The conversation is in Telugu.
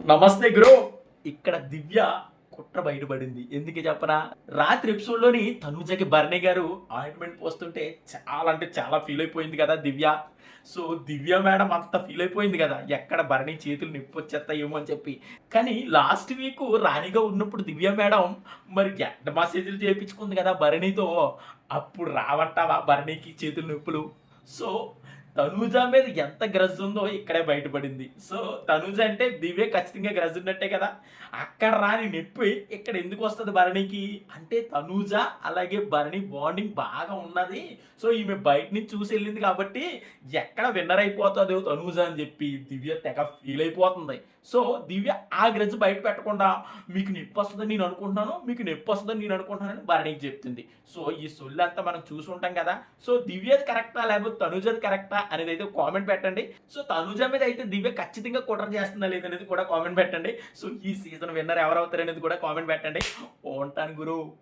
నమస్తే గురు. ఇక్కడ దివ్య కుట్ర బయటపడింది. ఎందుకు చెప్పనా? రాత్రి ఎపిసోడ్‌లోని తనూజకి భరణి గారు ఆయింట్‌మెంట్ పోస్తుంటే చాలా అంటే చాలా ఫీల్ అయిపోయింది కదా దివ్య. సో, దివ్య మేడం అంత ఫీల్ అయిపోయింది కదా! ఎక్కడ భరణి చేతులు నొప్పొచ్చేత్తాయేమో అని చెప్పి. కానీ లాస్ట్ వీకు రాణిగా ఉన్నప్పుడు దివ్య మేడం మరి ఎండ మసాజులు చేపించుకుంది కదా భరణితో. అప్పుడు రావంటావా భరణికి చేతులు నొప్పులు? సో, తనూజ మీద ఎంత గ్రజ్ ఉందో ఇక్కడే బయటపడింది. సో, తనూజ అంటే దివ్య ఖచ్చితంగా గ్రజ్ ఉన్నట్టే కదా! అక్కడ రాని నొప్పి ఇక్కడ ఎందుకొస్తది భరణికి? అంటే తనూజ అలాగే భరణి బాండింగ్ బాగా ఉన్నది. సో, ఈమె బయట నుంచి చూసెళ్ళింది కాబట్టి ఎక్కడ విన్నర్ అయిపోతదో తనూజ అని చెప్పి దివ్య తెగ ఫీల్ అయిపోతుంది. సో, దివ్య ఆ గ్రజ్ బయట పెట్టకుండా మీకు నొప్పొస్తదని నేను అనుకుంటున్నాను. మీకు నొప్పొస్తదని నేను అనుకుంటున్నానని భరణికి చెప్తుంది. సో, ఈ సొల్లంతా మనం చూసుంటాం కదా! సో, దివ్యది కరెక్టా? లేకపోతే తనూజది కరెక్టా? అనేదైతే కామెంట్ పెట్టండి. సో, తనూజ మీద అయితే దివ్య ఖచ్చితంగా కుట్ర చేస్తుందా లేదనేది కూడా కామెంట్ పెట్టండి. సో, ఈ సీజన్ విన్నర్ ఎవరవుతారనేది కూడా కామెంట్ పెట్టండి. ఉంటాను గురు.